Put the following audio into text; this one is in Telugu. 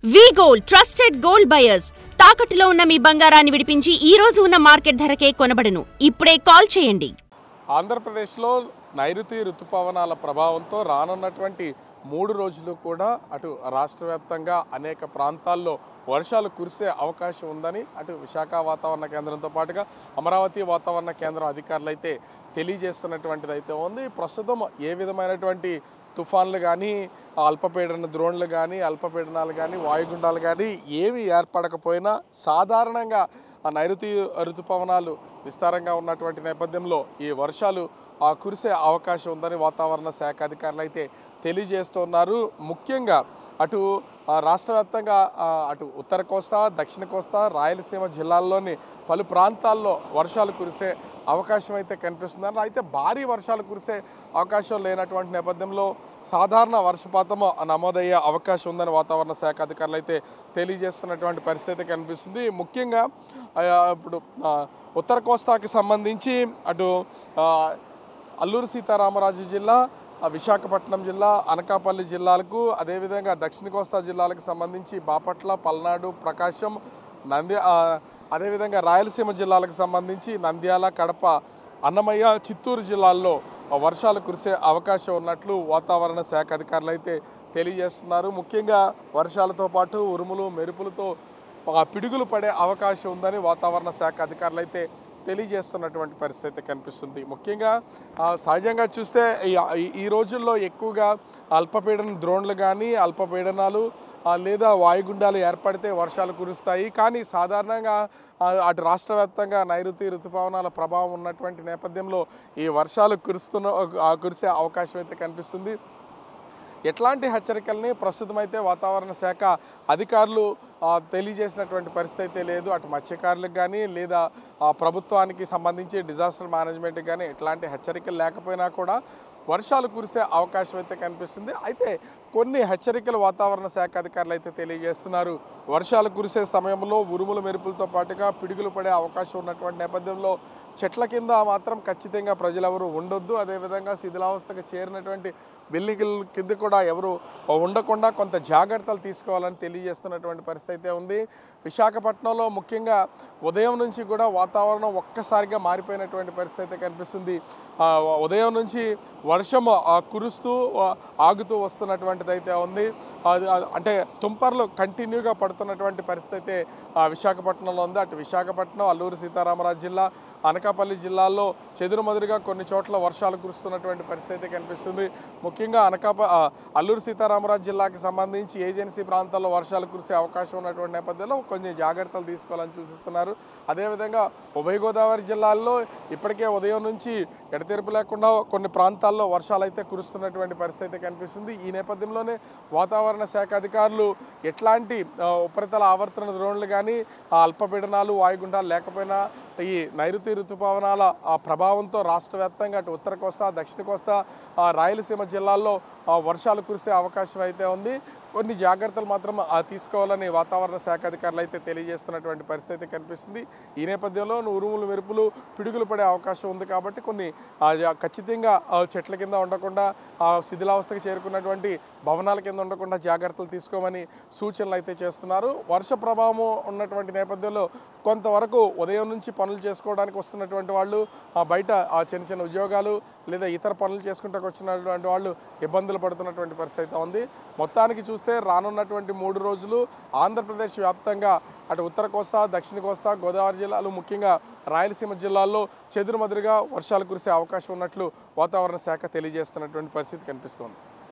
వి గోల్డ్ ట్రస్టెడ్ గోల్డ్ బయర్స్ తాకట్టులో ఉన్న మీ బంగారాన్ని విడిపించి ఈ రోజు ఉన్న మార్కెట్ ధరకే కొనబడును. ఇప్పుడే కాల్ చేయండి. ఆంధ్రప్రదేశ్లో నైరుతి రుతుపవనాల ప్రభావంతో రానున్నటువంటి 3 రోజులు కూడా అటు రాష్ట్ర వ్యాప్తంగా అనేక ప్రాంతాల్లో వర్షాలు కురిసే అవకాశం ఉందని అటు విశాఖ వాతావరణ కేంద్రంతో పాటుగా అమరావతి వాతావరణ కేంద్రం అధికారులు అయితే తెలియజేస్తున్నటువంటిది అయితే ఉంది. ప్రస్తుతం ఏ విధమైనటువంటి తుఫాన్లు కానీ అల్పపీడన ద్రోణులు కానీ అల్పపీడనాలు కానీ వాయుగుండాలు కానీ ఏవి ఏర్పడకపోయినా సాధారణంగా నైరుతి ఋతుపవనాలు విస్తారంగా ఉన్నటువంటి నేపథ్యంలో ఈ వర్షాలు కురిసే అవకాశం ఉందని వాతావరణ శాఖ అధికారులు అయితే తెలియజేస్తున్నారు. ముఖ్యంగా అటు రాష్ట్ర వ్యాప్తంగా అటు ఉత్తర కోస్తా దక్షిణ కోస్తా రాయలసీమ జిల్లాల్లోని పలు ప్రాంతాల్లో వర్షాలు కురిసే అవకాశం అయితే కనిపిస్తుందని, అయితే భారీ వర్షాలు కురిసే అవకాశం లేనటువంటి నేపథ్యంలో సాధారణ వర్షపాతం నమోదయ్యే అవకాశం ఉందని వాతావరణ శాఖ అధికారులు అయితే తెలియజేస్తున్నటువంటి పరిస్థితి కనిపిస్తుంది. ముఖ్యంగా ఇప్పుడు ఉత్తర కోస్తాకి సంబంధించి అటు అల్లూరు సీతారామరాజు జిల్లా, విశాఖపట్నం జిల్లా, అనకాపల్లి జిల్లాలకు, అదేవిధంగా దక్షిణ కోస్తా జిల్లాలకు సంబంధించి బాపట్ల, పల్నాడు, ప్రకాశం, అదేవిధంగా రాయలసీమ జిల్లాలకు సంబంధించి నంద్యాల, కడప, అన్నమయ్య, చిత్తూరు జిల్లాల్లో వర్షాలు కురిసే అవకాశం ఉన్నట్లు వాతావరణ శాఖ అధికారులు అయితే తెలియజేస్తున్నారు. ముఖ్యంగా వర్షాలతో పాటు ఉరుములు మెరుపులతో పిడుగులు పడే అవకాశం ఉందని వాతావరణ శాఖ అధికారులు అయితే తెలియజేస్తున్నటువంటి పరిస్థితి కనిపిస్తుంది. ముఖ్యంగా సహజంగా చూస్తే ఈ రోజుల్లో ఎక్కువగా అల్పపీడన ద్రోణులు కానీ అల్పపీడనాలు లేదా వాయుగుండాలు ఏర్పడితే వర్షాలు కురుస్తాయి. కానీ సాధారణంగా అటు రాష్ట్ర వ్యాప్తంగా నైరుతి ఋతుపవనాల ప్రభావం ఉన్నటువంటి నేపథ్యంలో ఈ వర్షాలు కురిసే అవకాశం అయితే కనిపిస్తుంది. ఎట్లాంటి హెచ్చరికల్ని ప్రస్తుతం అయితే వాతావరణ శాఖ అధికారులు తెలియజేసినటువంటి పరిస్థితి అయితే లేదు. అటు మత్స్యకారులకు కానీ లేదా ప్రభుత్వానికి సంబంధించి డిజాస్టర్ మేనేజ్మెంట్కి కానీ ఎట్లాంటి హెచ్చరికలు లేకపోయినా కూడా వర్షాలు కురిసే అవకాశం అయితే కనిపిస్తుంది. అయితే కొన్ని హెచ్చరికలు వాతావరణ శాఖ అధికారులు అయితే తెలియజేస్తున్నారు. వర్షాలు కురిసే సమయంలో ఉరుములు మెరుపులతో పాటుగా పిడుగులు పడే అవకాశం ఉన్నటువంటి నేపథ్యంలో చెట్ల కింద మాత్రం ఖచ్చితంగా ప్రజలెవరూ ఉండొద్దు. అదేవిధంగా శిథిలావస్థకు చేరినటువంటి బిల్డింగుల కింద కూడా ఎవరు ఉండకుండా కొంత జాగ్రత్తలు తీసుకోవాలని తెలియజేస్తున్నటువంటి పరిస్థితి అయితే ఉంది. విశాఖపట్నంలో ముఖ్యంగా ఉదయం నుంచి కూడా వాతావరణం ఒక్కసారిగా మారిపోయినటువంటి పరిస్థితి అయితే కనిపిస్తుంది. ఉదయం నుంచి వర్షం కురుస్తూ ఆగుతూ వస్తున్నటువంటిది అయితే ఉంది. అంటే తుంపర్లు కంటిన్యూగా పడుతున్నటువంటి పరిస్థితి అయితే విశాఖపట్నంలో ఉంది. అటు విశాఖపట్నం, అల్లూరు సీతారామరాజు జిల్లా, అనకాపల్లి జిల్లాల్లో చెదురుమదురుగా కొన్ని చోట్ల వర్షాలు కురుస్తున్నటువంటి పరిస్థితి కనిపిస్తుంది. ముఖ్యంగా అల్లూరు సీతారామరాజు జిల్లాకి సంబంధించి ఏజెన్సీ ప్రాంతాల్లో వర్షాలు కురిసే అవకాశం ఉన్నటువంటి నేపథ్యంలో కొంచెం జాగ్రత్తలు తీసుకోవాలని సూచిస్తున్నారు. అదేవిధంగా ఉభయ గోదావరి జిల్లాల్లో ఇప్పటికే ఉదయం నుంచి ఎడతెరిపి లేకుండా కొన్ని ప్రాంతాల్లో వర్షాలు అయితే కురుస్తున్నటువంటి పరిస్థితి కనిపిస్తుంది. ఈ నేపథ్యంలోనే వాతావరణ శాఖ అధికారులు ఎట్లాంటి ఉపరితల ఆవర్తన ద్రోణులు కానీ అల్పపీడనాలు వాయుగుండాలు లేకపోయినా ఈ నైరుతి ఋతుపవనాల ప్రభావంతో రాష్ట్ర వ్యాప్తంగా అటు ఉత్తర కోస్తా దక్షిణ కోస్తా రాయలసీమ జిల్లాల్లో వర్షాలు కురిసే అవకాశం అయితే ఉంది. కొన్ని జాగ్రత్తలు మాత్రం తీసుకోవాలని వాతావరణ శాఖ అధికారులు అయితే తెలియజేస్తున్నటువంటి పరిస్థితి కనిపిస్తుంది. ఈ నేపథ్యంలో ఉరుములు మెరుపులు పిడుగులు పడే అవకాశం ఉంది కాబట్టి కొన్ని ఖచ్చితంగా చెట్ల కింద ఉండకుండా శిథిలావస్థకు చేరుకున్నటువంటి భవనాల కింద ఉండకుండా జాగ్రత్తలు తీసుకోమని సూచనలు అయితే చేస్తున్నారు. వర్ష ప్రభావం ఉన్నటువంటి నేపథ్యంలో కొంతవరకు ఉదయం నుంచి పనులు చేసుకోవడానికి వస్తున్నటువంటి వాళ్ళు బయట చిన్న చిన్న ఉద్యోగాలు లేదా ఇతర పనులు చేసుకుంటూ వచ్చినటువంటి వాళ్ళు ఇబ్బందులు పడుతున్నటువంటి పరిస్థితి ఉంది. మొత్తానికి చూస్తే రానున్నటువంటి 3 రోజులు ఆంధ్రప్రదేశ్ వ్యాప్తంగా అటు ఉత్తర కోస్తా దక్షిణ కోస్తా గోదావరి జిల్లాలు ముఖ్యంగా రాయలసీమ జిల్లాల్లో చెదురుమదురుగా వర్షాలు కురిసే అవకాశం ఉన్నట్లు వాతావరణ శాఖ తెలియజేస్తున్నటువంటి పరిస్థితి కనిపిస్తోంది.